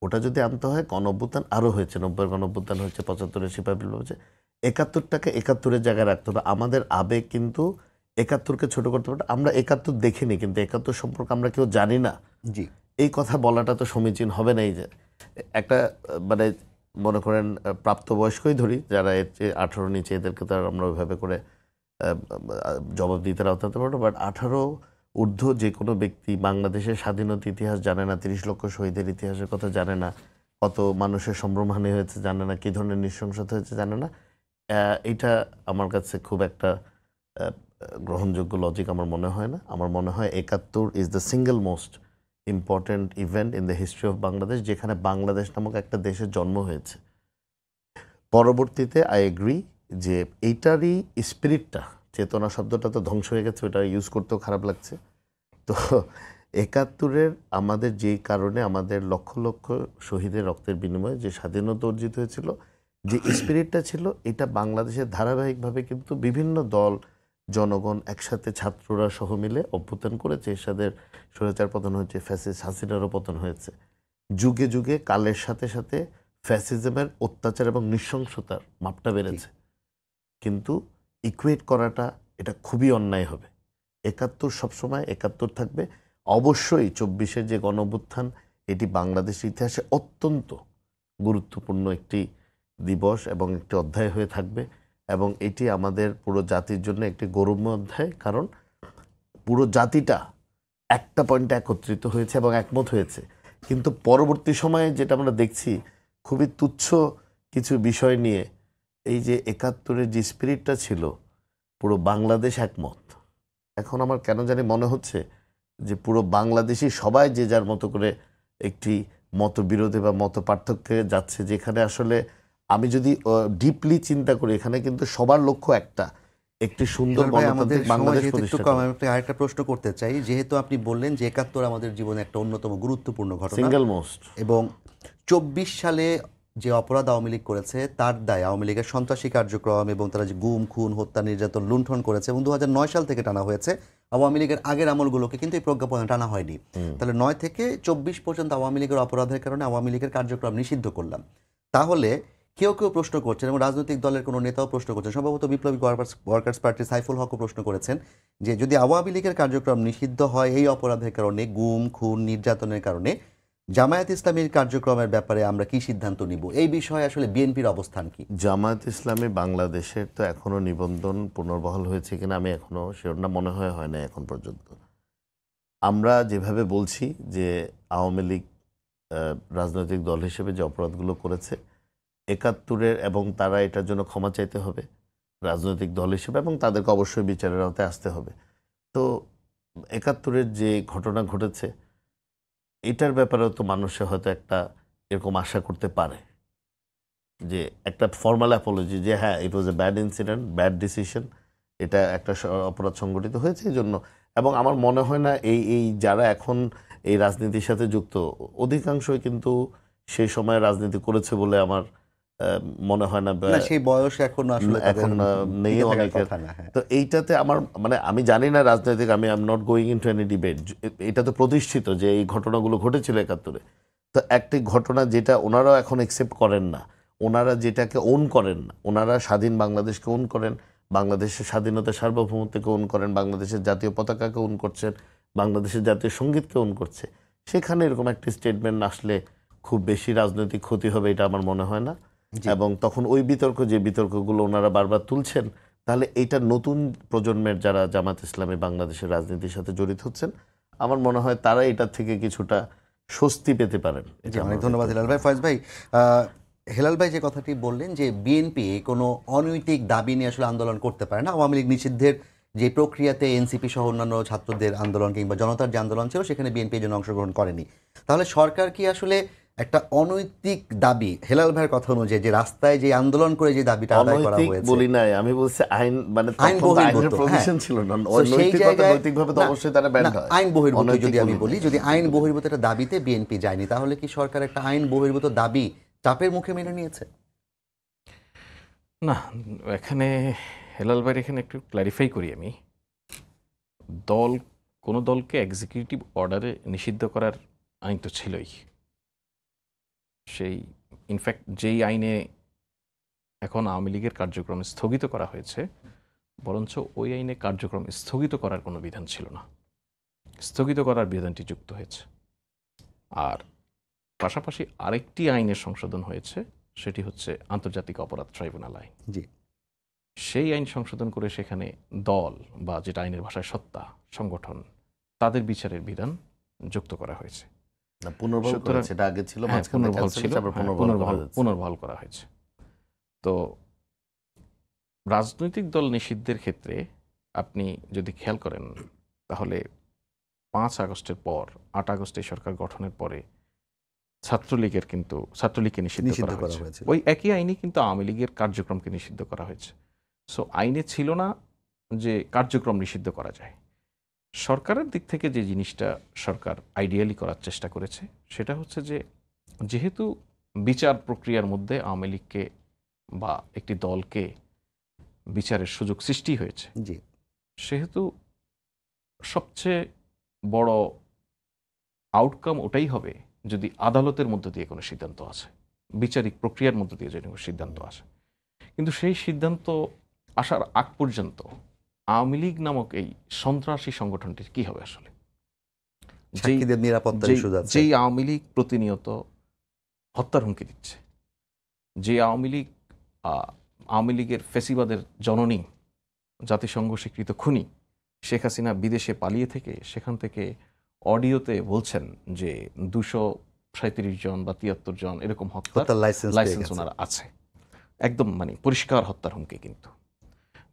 ওটা যদি আনতে হয়, গণঅভ্যুত্থান আরও হয়েছে, ৯০-এর গণঅভ্যুত্থান হয়েছে, ৭৫-এর সিপাহি বিপ্লব হয়েছে, ৭১টাকে ৭১-এর জায়গায় রাখতে হবে। আমাদের আবেগ কিন্তু ৭১কে ছোট করতে পারে। আমরা ৭১ দেখিনি, কিন্তু ৭১ সম্পর্কে আমরা কেউ জানি না। জি, এই কথা বলাটা তো সমীচীন হবে না। এই যে একটা মনে করেন প্রাপ্তবয়স্কই ধরি, যারা এর চেয়ে ১৮ নিচে, এদেরকে তো আর আমরা ওইভাবে করে জবাব দিতে আওতাতে পারবো। বাট ১৮ ঊর্ধ্ব যে কোনো ব্যক্তি বাংলাদেশের স্বাধীনতা ইতিহাস জানে না, ৩০ লক্ষ শহীদের ইতিহাসের কথা জানে না, কত মানুষের সম্ভ্রমহানি হয়েছে জানে না, কী ধরনের নৃশংসতা হয়েছে জানে না। এইটা আমার কাছে খুব একটা গ্রহণযোগ্য লজিক আমার মনে হয় না। আমার মনে হয় ৭১ is the single most important event in the history of Bangladesh, যেখানে বাংলাদেশ নামক একটা দেশের জন্ম হয়েছে। পরবর্তীতে আই এগ্রি যে এইটারই স্পিরিটটা, চেতনা শব্দটা তো ধ্বংস হয়ে গেছে, ওটা ইউজ করতেও খারাপ লাগছে। তো ৭১-এর আমাদের যেই কারণে আমাদের লক্ষ লক্ষ শহীদের রক্তের বিনিময়ে যে স্বাধীনতা অর্জিত হয়েছিল, যে স্পিরিটটা ছিল, এটা বাংলাদেশের ধারাবাহিকভাবে কিন্তু বিভিন্ন দল, জনগণ একসাথে, ছাত্ররা সহ মিলে অভ্যুত্থান করেছে। এরশাদের স্বৈরাচার পতন হয়েছে, ফ্যাসিস্ট হাসিনারও পতন হয়েছে। যুগে যুগে কালের সাথে সাথে ফ্যাসিজমের অত্যাচার এবং নৃশংসতার মাপটা বেড়েছে, কিন্তু ইকুয়েট করাটা এটা খুবই অন্যায় হবে। ৭১ সবসময় ৭১ থাকবে। অবশ্যই ২৪-এর যে গণঅভ্যুত্থান, এটি বাংলাদেশের ইতিহাসে অত্যন্ত গুরুত্বপূর্ণ একটি দিবস এবং একটি অধ্যায় হয়ে থাকবে, এবং এটি আমাদের পুরো জাতির জন্য একটি গৌরবময় অধ্যায়, কারণ পুরো জাতিটা একটা পয়েন্টে একত্রিত হয়েছে এবং একমত হয়েছে। কিন্তু পরবর্তী সময়ে যেটা আমরা দেখছি, খুবই তুচ্ছ কিছু বিষয় নিয়ে এই যে ৭১-এর যে স্পিরিটটা ছিল, পুরো বাংলাদেশ একমত। এখন আমার কেন জানি মনে হচ্ছে যে পুরো বাংলাদেশি সবাই যে যার মতো করে একটি মতবিরোধে বা মত পার্থক্যে যাচ্ছে, যেখানে আসলে আমি যদি ডিপলি চিন্তা করি, এখানে কিন্তু সবার লক্ষ্য একটি সুন্দর হেলাল ভাই, আমাদের গণতান্ত্রিক সময় বাংলাদেশ যেহেতু একটু প্রতিষ্ঠা কম, করা। আমি আপনাকে আরেকটা প্রশ্ন করতে চাই। যেহেতু আপনি বললেন যে ৭১ আমাদের জীবনে একটা অন্যতম গুরুত্বপূর্ণ ঘটনা, সিঙ্গেল মোস্ট, এবং ২৪ সালে যে অপরাধ আওয়ামী লীগ করেছে তার দায় আওয়ামী লীগের সন্ত্রাসী কার্যক্রম এবং তারা যে গুম খুন হত্যা নির্যাতন লুণ্ঠন করেছে, এবং ২০০৯ সাল থেকে টানা হয়েছে। আওয়ামী লীগের আগের আমলগুলোকে কিন্তু এই প্রজ্ঞাপনে টানা হয়নি। তাহলে ৯ থেকে ২৪ পর্যন্ত আওয়ামী লীগের অপরাধের কারণে আওয়ামী লীগের কার্যক্রম নিষিদ্ধ করলাম। তাহলে কেউ কেউ প্রশ্ন করছেন, এবং রাজনৈতিক দলের কোনো নেতাও প্রশ্ন করছেন, সম্ভবত বিপ্লবী ওয়ার্কার্স পার্টি সাইফুল হকও প্রশ্ন করেছেন, যে যদি আওয়ামী লীগের কার্যক্রম নিষিদ্ধ হয় এই অপরাধের কারণে, গুম খুন নির্যাতনের কারণে, জামায়াত ইসলামীর কার্যক্রমের ব্যাপারে আমরা কি সিদ্ধান্ত নিব? এই বিষয়ে আসলে বিএনপির অবস্থান কি? জামায়াত ইসলামী বাংলাদেশের তো এখনো নিবন্ধন পুনর্বহাল হয়েছে কিনা আমি এখনো শিওর না, মনে হয় না এখন পর্যন্ত। আমরা যেভাবে বলছি যে আওয়ামী লীগ রাজনৈতিক দল হিসেবে যে অপরাধগুলো করেছে ৭১-এর, এবং তারা এটার জন্য ক্ষমা চাইতে হবে রাজনৈতিক দল হিসেবে, এবং তাদেরকে অবশ্যই বিচারের আওতায় আসতে হবে। তো ৭১-এর যে ঘটনা ঘটেছে এটার ব্যাপারেও তো মানুষে হয়তো একটা এরকম আশা করতে পারে যে একটা ফর্মাল অ্যাপোলজি, যে হ্যাঁ it was a bad incident, bad decision, এটা একটা অপরাধ সংগঠিত হয়েছে এই জন্য। এবং আমার মনে হয় না এই যারা এখন এই রাজনীতির সাথে যুক্ত অধিকাংশই কিন্তু সেই সময় রাজনীতি করেছে বলে আমার মনে হয় না। না, সেই বয়স এখন আসলে এখন নেই টিকে থাকার অনেকের। কথা না, হ্যাঁ। তো এইটাতে আমার মানে আমি জানি না রাজনৈতিক, আমি I am not going into any debate. এটা তো প্রতিষ্ঠিত যে এই ঘটনাগুলো ঘটেছিল ৭১-এ। তো একটি ঘটনা যেটা ওনারাও এখন একসেপ্ট করেন না, ওনারা যেটাকে ওন করেন না, ওনারা স্বাধীন বাংলাদেশকে ওন করেন, বাংলাদেশের স্বাধীনতা সার্বভৌমত্বকে ওন করেন, বাংলাদেশের জাতীয় পতাকাকে ওন করছেন, বাংলাদেশের জাতীয় সঙ্গীতকে ওন করছে। সেখানে এরকম একটি স্টেটমেন্ট আসলে খুব বেশি রাজনৈতিক ক্ষতি হবে এটা আমার মনে হয় না। এবং তখন ওই যে বিতর্কগুলো ওনারা বারবার তুলছেন, তাহলে এইটা নতুন প্রজন্মের যারা জামাত ইসলামী বাংলাদেশের রাজনীতির সাথে জড়িত হচ্ছেন, আমার মনে হয় তারা এটার থেকে কিছুটা স্বস্তি পেতে পারেন। জি, অনেক ধন্যবাদ হেলাল ভাই। ফয়েজ ভাই, হেলাল ভাই যে কথাটি বললেন যে বিএনপি কোনো অনৈতিক দাবি নিয়ে আসলে আন্দোলন করতে পারে না, আওয়ামী লীগ নিষিদ্ধের যে প্রক্রিয়াতে এনসিপি সহ অন্যান্য ছাত্রদের আন্দোলন কিংবা জনতার যে আন্দোলন ছিল সেখানে বিএনপি এই জন্য অংশগ্রহণ করেনি। তাহলে সরকার কি আসলে একটা অনৈতিক দাবি, হেলাল ভাইয়ের কথা অনুযায়ী যে রাস্তায় যে আন্দোলন করে যে দাবিটা আদায় করা অনৈতিক হয়েছে, বলি নাই, আমি বলছি আইন, মানে আইন তখন তো আইনের বহির্ভূত, প্রভিশন হ্যাঁ। ছিল না, তো সেই নৈতিকতা জায়গায় নৈতিকভাবে তো না, অবশ্যই তারা ব্যান্ড না, হয়। আইন বহির্ভূত অনৈতিক যদি আমি বলি বলি, নাই। যদি আইন বহির্ভূত একটা দাবিতে বিএনপি যায়নি, তাহলে কি সরকার একটা আইন বহির্ভূত দাবি চাপের মুখে মেনে নিয়েছে? না, এখানে হেলাল ভাইয়ের এখানে একটু ক্ল্যারিফাই করি আমি। কোনো দলকে এক্সিকিউটিভ অর্ডারে নিষিদ্ধ করার আইন তো ছিলই। সেই ইনফ্যাক্ট যেই আইনে এখন আওয়ামী লীগের কার্যক্রম স্থগিত করা হয়েছে, বরঞ্চ ওই আইনে কার্যক্রম স্থগিত করার কোনো বিধান ছিল না, স্থগিত করার বিধানটি যুক্ত হয়েছে। আর পাশাপাশি আরেকটি আইনের সংশোধন হয়েছে, সেটি হচ্ছে আন্তর্জাতিক অপরাধ ট্রাইব্যুনাল আইন। জি, সেই আইন সংশোধন করে সেখানে দল বা যেটা আইনের ভাষায় সত্তা, সংগঠন, তাদের বিচারের বিধান যুক্ত করা হয়েছে। না, পুনর্বহাল সুতরাং- করেছে, এটা আগে ছিল, হ্যাঁ, মাঝখানে পুনর্বহাল cancel ছিল, হয়েছে, আবার হ্যাঁ, পুনর্বহাল করা হয়েছে। পুনর্বহাল করা হয়েছে। তো রাজনৈতিক দল নিষিদ্ধের ক্ষেত্রে আপনি যদি খেয়াল করেন, তাহলে 5 আগস্টের পর 8 আগস্টে সরকার গঠনের পরে ছাত্রলীগকে নিষিদ্ধ করা হয়েছে। ওই একই আইনে কিন্তু আওয়ামী লীগের কার্যক্রমকে নিষিদ্ধ করা হয়েছে। সো আইনে ছিল না যে কার্যক্রম নিষিদ্ধ করা যায়। সরকারের দিক থেকে যে জিনিসটা সরকার আইডিয়ালি করার চেষ্টা করেছে, সেটা হচ্ছে যে যেহেতু বিচার প্রক্রিয়ার মধ্যে আওয়ামী লীগকে বা একটি দলকে বিচারের সুযোগ সৃষ্টি হয়েছে, জি, সেহেতু সবচেয়ে বড় আউটকাম ওটাই হবে যদি আদালতের মধ্য দিয়ে কোনো সিদ্ধান্ত আসে, বিচারিক প্রক্রিয়ার মধ্য দিয়ে যদি কোনো সিদ্ধান্ত আসে। কিন্তু সেই সিদ্ধান্ত আসার আগ পর্যন্ত আওয়ামী লীগ নামক এই সন্ত্রাসী সংগঠনটির কি হবে আসলে? সাক্ষীদের নিরাপত্তার ইস্যু যাচ্ছে। যেই আওয়ামী লীগ প্রতিনিয়ত হত্যার হুমকি দিচ্ছে, যে আওয়ামী লীগ আওয়ামী লীগের ফেসিবাদের জননী, জাতিসংঘ স্বীকৃত খুনি শেখ হাসিনা বিদেশে পালিয়ে থেকে সেখান থেকে অডিওতে বলছেন যে 237 জন বা 73 জন এরকম হত্যার লাইসেন্স লাইসেন্স ওনার আছে। একদম মানে পরিষ্কার হত্যার হুমকি। কিন্তু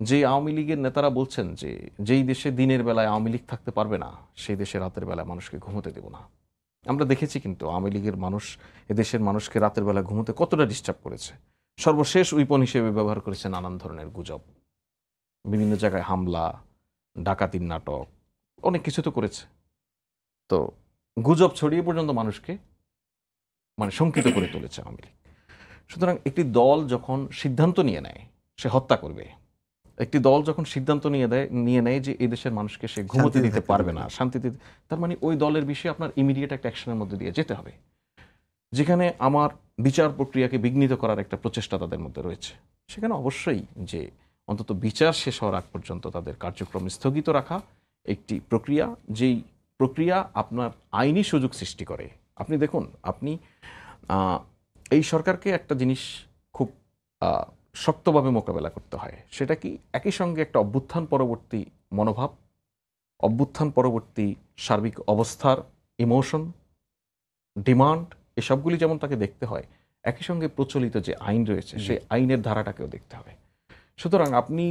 যে আওয়ামী লীগের নেতারা বলছেন যে যেই দেশে দিনের বেলায় আওয়ামী লীগ থাকতে পারবে না, সেই দেশে রাতের বেলায় মানুষকে ঘুমোতে দেব না। আমরা দেখেছি কিন্তু আওয়ামী লীগের মানুষ এদেশের মানুষকে রাতের বেলা ঘুমোতে কতটা ডিস্টার্ব করেছে। সর্বশেষ উইপন হিসেবে ব্যবহার করেছে নানান ধরনের গুজব, বিভিন্ন জায়গায় হামলা, ডাকাতির নাটক, অনেক কিছু তো করেছে। তো গুজব ছড়িয়ে পর্যন্ত মানুষকে মানে শঙ্কিত করে তুলেছে আওয়ামী লীগ। সুতরাং একটি দল যখন সিদ্ধান্ত নিয়ে নেয় সে হত্যা করবে, একটি দল যখন সিদ্ধান্ত নিয়ে নেয় যে এই দেশের মানুষকে সে ঘুমোতে শান্তিতে দিতে থাকতে পারবে দেবে না, না। শান্তিতে, তার মানে ওই দলের বিষয়ে আপনার ইমিডিয়েট একটা অ্যাকশনের মধ্যে দিয়ে যেতে হবে, যেখানে আমার বিচার প্রক্রিয়াকে বিঘ্নিত করার একটা প্রচেষ্টা তাদের মধ্যে রয়েছে। সেখানে অবশ্যই যে অন্তত বিচার শেষ হওয়ার আগ পর্যন্ত তাদের কার্যক্রম স্থগিত রাখা একটি প্রক্রিয়া, যেই প্রক্রিয়া আপনার আইনি সুযোগ সৃষ্টি করে। আপনি দেখুন, আপনি এই সরকারকে একটা জিনিস খুব শক্তভাবে মোকাবেলা করতে হয়, সেটা কি একই সঙ্গে একটা অভ্যুত্থান পরবর্তী মনোভাব, অভ্যুত্থান পরবর্তী সার্বিক অবস্থার ইমোশন, ডিমান্ড, এসবগুলি যেমন তাকে দেখতে হয়, একই সঙ্গে প্রচলিত যে আইন রয়েছে সেই আইনের ধারাটাকেও দেখতে হবে। সুতরাং আপনি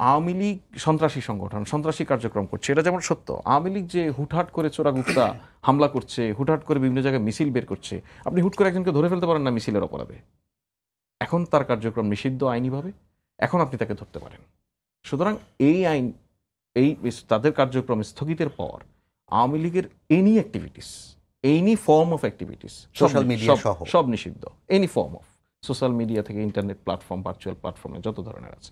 আওয়ামী লীগ সন্ত্রাসী সংগঠন, সন্ত্রাসী কার্যক্রম করছে, এটা যেমন সত্য। আওয়ামী লীগ যে হুটহাট করে চোরাগুপ্তা হামলা করছে, হুটহাট করে বিভিন্ন জায়গায় মিছিল বের করছে, আপনি হুট করে একজনকে ধরে ফেলতে পারেন না মিছিলের অপরাধে। এখন তার কার্যক্রম নিষিদ্ধ আইনিভাবে, এখন আপনি তাকে ধরতে পারেন। সুতরাং এই আইন, এই তাদের কার্যক্রম স্থগিতের পর আওয়ামী লীগের any activities, any form of activities, social media সহ সব নিষিদ্ধ। Any form of social media থেকে ইন্টারনেট প্ল্যাটফর্ম, ভার্চুয়াল প্ল্যাটফর্মে যত ধরনের আছে।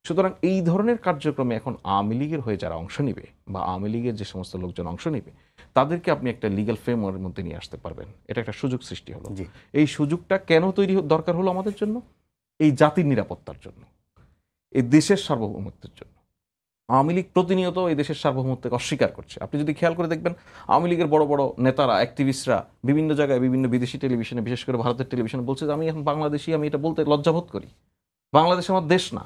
সুতরাং এই ধরনের কার্যক্রমে এখন আওয়ামী লীগের হয়ে যারা অংশ নেবে বা আওয়ামী লীগের যে সমস্ত লোকজন অংশ নেবে তাদেরকে আপনি একটা লিগ্যাল ফ্রেমওয়ার্কের মধ্যে নিয়ে আসতে পারবেন। এটা একটা সুযোগ সৃষ্টি হলো। জি। এই সুযোগটা কেন তৈরি দরকার হলো আমাদের জন্য? এই জাতির নিরাপত্তার জন্য, এই দেশের সার্বভৌমত্বের জন্য। আওয়ামী লীগ প্রতিনিয়ত এই দেশের সার্বভৌমত্বকে অস্বীকার করছে। আপনি যদি খেয়াল করে দেখবেন, আওয়ামী লীগের বড় বড় নেতারা, অ্যাক্টিভিস্টরা বিভিন্ন জায়গায়, বিভিন্ন বিদেশি টেলিভিশনে, বিশেষ করে ভারতের টেলিভিশনে বলছে যে আমি এখন বাংলাদেশি, আমি এটা বলতে লজ্জাবোধ করি, বাংলাদেশ আমার দেশ না।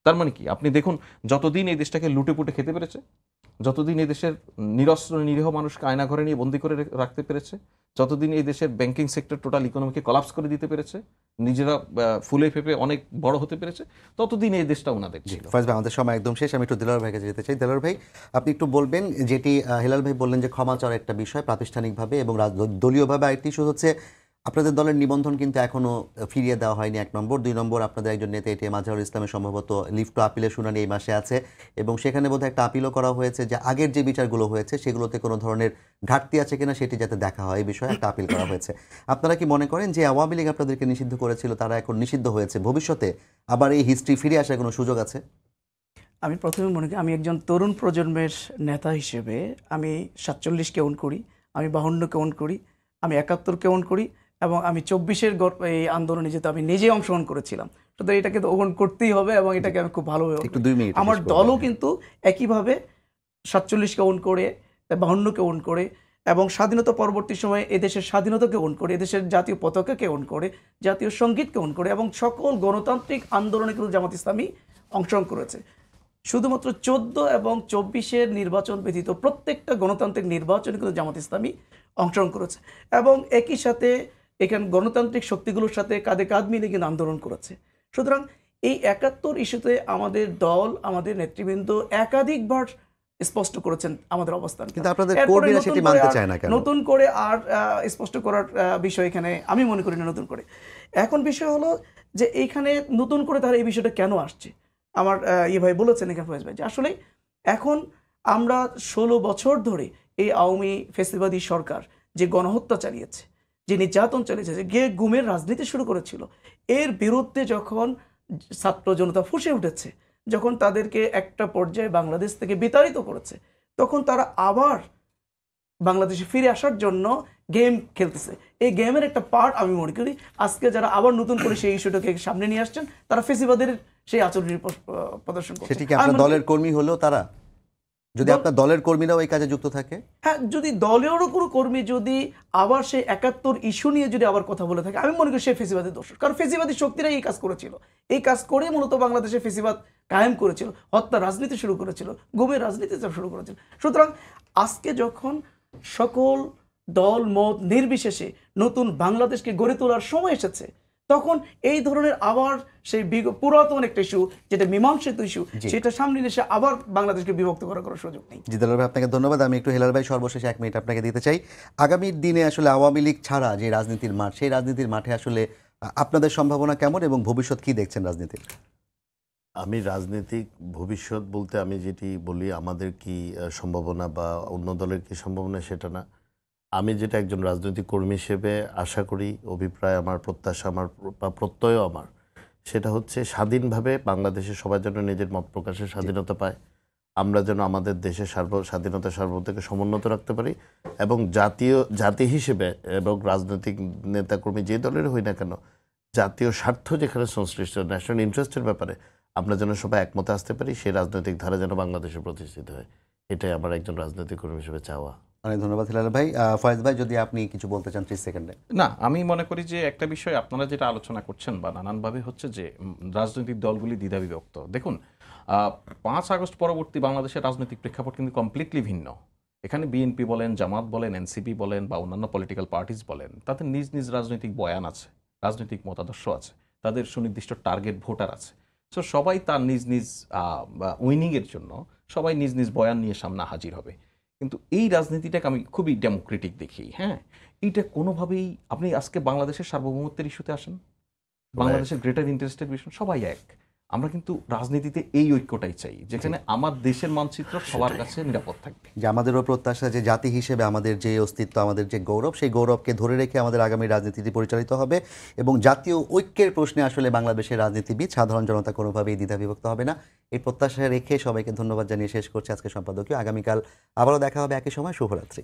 তার মানে কি? আপনি দেখুন, যতদিন এই দেশটাকে লুটে পুটে খেতে পেরেছে, যতদিন এই দেশের নিরস্ত্র নিরীহ মানুষকে আয়না ঘরে নিয়ে বন্দি করে রাখতে পেরেছে, যতদিন এই দেশের ব্যাংকিং সেক্টর টোটাল ইকোনমিকে কলাপস করে দিতে পেরেছে, নিজেরা ফুলে ফেপে অনেক বড় হতে পেরেছে, ততদিন এই দেশটা ওনাদের ছিল। ফয়েজ ভাই, আমাদের সময় একদম শেষ। আমি একটু দেলোয়ার ভাইকে যেতে চাই। দেলোয়ার ভাই, আপনি একটু বলবেন, যেটি হেলাল ভাই বললেন যে ক্ষমা চাওয়ার একটা বিষয় প্রাতিষ্ঠানিকভাবে এবং দলীয়ভাবে, আরেকটি ইস্যু হচ্ছে আপনাদের দলের নিবন্ধন কিন্তু এখনো ফিরিয়ে দেওয়া হয়নি, 1 নম্বর। 2 নম্বর, আপনাদের একজন নেতা এটিএম আজহারুল ইসলামের সম্ভবত লিভ টু আপিলের শুনানি এই মাসে আছে এবং সেখানে বোধহয় একটা আপিলও করা হয়েছে যে আগের যে বিচারগুলো হয়েছে সেগুলোতে কোনো ধরনের ঘাটতি আছে কিনা সেটি যাতে দেখা হয়, এই বিষয়ে একটা আপিল করা হয়েছে। আপনারা কি মনে করেন যে আওয়ামী লীগ আপনাদেরকে নিষিদ্ধ করেছিল, তারা এখন নিষিদ্ধ হয়েছে, ভবিষ্যতে আবার এই হিস্ট্রি ফিরে আসার কোনো সুযোগ আছে? আমি প্রথমে মনে করি, আমি একজন তরুণ প্রজন্মের নেতা হিসেবে আমি 47কে ওন করি, আমি 52কে ওন করি, আমি 71কে ওন করি এবং আমি 24-এর এই আন্দোলনে যেহেতু আমি নিজে অংশগ্রহণ করেছিলাম, সুতরাং এটাকে তো ওন করতেই হবে এবং এটাকে আমি খুব ভালোভাবে একটু 2 মিনিট। আমার দলও কিন্তু একইভাবে 47কে ওন করে, 52কে ওন করে এবং স্বাধীনতা পরবর্তী সময়ে এদেশের স্বাধীনতাকে ওন করে, এদেশের জাতীয় পতাকাকে ওন করে, জাতীয় সঙ্গীতকে ওন করে এবং সকল গণতান্ত্রিক আন্দোলনে কিন্তু জামাত ইসলামী অংশগ্রহণ করেছে। শুধুমাত্র 14 এবং 24-এর নির্বাচন ব্যতীত প্রত্যেকটা গণতান্ত্রিক নির্বাচনে কিন্তু জামাত ইসলামী অংশগ্রহণ করেছে এবং একই সাথে এখানে গণতান্ত্রিক শক্তিগুলোর সাথে কাঁধে কাঁধ মিলিয়ে কিন্তু আন্দোলন করেছে। সুতরাং এই 71 ইস্যুতে আমাদের দল, আমাদের নেতৃবৃন্দ একাধিকবার স্পষ্ট করেছেন আমাদের অবস্থান, কিন্তু আপনাদের কর্মীরা সেটি মানতে চায় না কেন? নতুন করে আর স্পষ্ট করার বিষয় এখানে আমি মনে করি না নতুন করে। এখন বিষয় হলো যে এইখানে নতুন করে তারা এই বিষয়টা কেন আসছে। আমার ভাই বলেছেন এখানে, ফয়েজ ভাই, যে আসলে এখন আমরা 16 বছর ধরে এই আওয়ামী ফ্যাসিবাদী সরকার যে গণহত্যা চালিয়েছে, যে নির্যাতন চালিয়েছে, যে গুমের রাজনীতি শুরু করেছিল, এর বিরুদ্ধে যখন ছাত্র জনতা ফুঁসে উঠেছে, যখন তাদেরকে একটা পর্যায়ে বাংলাদেশ থেকে বিতাড়িত করেছে, তখন তারা আবার বাংলাদেশে ফিরে আসার জন্য গেম খেলতেছে। এই গেমের একটা পার্ট আমি মনে করি আজকে যারা আবার নতুন করে সেই ইস্যুটাকে সামনে নিয়ে আসছেন, তারা ফেসিবাদের সেই আচরণের প্রদর্শন করছে। সেটি কি আপনার দলের কর্মী হলেও তারা? যদি আপনার দলের কর্মীরাও এই কাজে যুক্ত থাকে? হ্যাঁ, যদি দলেরও কোনো কর্মী যদি আবার সেই ৭১ ইস্যু নিয়ে যদি আবার কথা বলে থাকে, আমি মনে করি সে ফেসিবাদের দোষ। কারণ ফেসিবাদী শক্তিরাই এই কাজ করেছিল। এই কাজ করে মূলত বাংলাদেশে ফেসিবাদ কায়েম করেছিল, হত্যা রাজনীতি শুরু করেছিল, গুমের রাজনীতি শুরু করেছিল। সুতরাং আজকে যখন সকল দল মত নির্বিশেষে নতুন বাংলাদেশকে গড়ে তোলার সময় এসেছে, তখন এই ধরনের আবার সেই পুরাতন একটা ইস্যু, যেটা মীমাংসিত ইস্যু, সেটা সামনে এসে আবার বাংলাদেশকে বিভক্ত করার সুযোগ নেই। জি দেলোয়ার ভাই, আপনাকে ধন্যবাদ। আমি একটু হেলাল ভাই সর্বশেষে 1 মিনিট আপনাকে দিতে চাই। আগামীর দিনে আসলে আওয়ামী লীগ ছাড়া যে রাজনীতির মাঠ, সেই রাজনীতির মাঠে আসলে আপনাদের সম্ভাবনা কেমন এবং ভবিষ্যৎ কি দেখছেন রাজনীতির? আমি রাজনৈতিক ভবিষ্যৎ বলতে আমি যেটি বলি, আমাদের কি সম্ভাবনা বা অন্য দলের কি সম্ভাবনা সেটা না। আমি যেটা একজন রাজনৈতিক কর্মী হিসেবে আশা করি, অভিপ্রায় আমার, প্রত্যাশা আমার বা প্রত্যয় আমার, সেটা হচ্ছে স্বাধীনভাবে বাংলাদেশের সবাই যেন নিজের মত প্রকাশের স্বাধীনতা পায়, আমরা যেন আমাদের দেশের স্বাধীনতা সার্বভৌমত্বকে সমুন্নত রাখতে পারি, এবং জাতি হিসেবে এবং রাজনৈতিক নেতাকর্মী যে দলের হই না কেন, জাতীয় স্বার্থ যেখানে সংশ্লিষ্ট, ন্যাশনাল ইন্টারেস্টের ব্যাপারে আমরা যেন সবাই একমতে আসতে পারি, সেই রাজনৈতিক ধারা যেন বাংলাদেশে প্রতিষ্ঠিত হয়, এটাই আমার একজন রাজনৈতিক কর্মী হিসেবে চাওয়া। অনেক ধন্যবাদ হেলাল ভাই। ফয়েজ ভাই, যদি আপনি কিছু বলতে চান 30 সেকেন্ডে। না, আমি মনে করি যে একটা বিষয় আপনারা যেটা আলোচনা করছেন বা নানানভাবে হচ্ছে যে রাজনৈতিক দলগুলি দ্বিধাবিভক্ত। দেখুন, 5 আগস্ট পরবর্তী বাংলাদেশের রাজনৈতিক প্রেক্ষাপট কিন্তু কমপ্লিটলি ভিন্ন। এখানে বিএনপি বলেন, জামাত বলেন, এনসিপি বলেন বা অন্যান্য পলিটিক্যাল পার্টিজ বলেন, তাদের নিজ নিজ রাজনৈতিক বয়ান আছে, রাজনৈতিক মতাদর্শ আছে, তাদের সুনির্দিষ্ট টার্গেট ভোটার আছে। সো সবাই তার নিজ নিজ উইনিংয়ের জন্য সবাই নিজ নিজ বয়ান নিয়ে সামনে হাজির হবে। কিন্তু এই রাজনীতিটাকে আমি খুবই ডেমোক্রেটিক দেখি। হ্যাঁ, এইটা কোনোভাবেই, আপনি আজকে বাংলাদেশের সার্বভৌমত্বের ইস্যুতে আসেন, বাংলাদেশের গ্রেটার ইন্টারেস্টের বিষয়, সবাই এক। আমরা কিন্তু রাজনীতিতে এই ঐক্যটাই চাই, যেখানে আমার দেশের মানচিত্র সবার কাছে নিরাপদ থাকবে। যে আমাদেরও প্রত্যাশা যে জাতি হিসেবে আমাদের যে অস্তিত্ব, আমাদের যে গৌরব, সেই গৌরবকে ধরে রেখে আমাদের আগামী রাজনীতিটি পরিচালিত হবে এবং জাতীয় ঐক্যের প্রশ্নে আসলে বাংলাদেশের রাজনীতিবিদ, সাধারণ জনতা কোনোভাবেই দ্বিধাবিভক্ত হবে না। এই প্রত্যাশা রেখে সবাইকে ধন্যবাদ জানিয়ে শেষ করছি আজকে সম্পাদকীয়। আগামীকাল আবারও দেখা হবে একই সময়। শুভরাত্রি।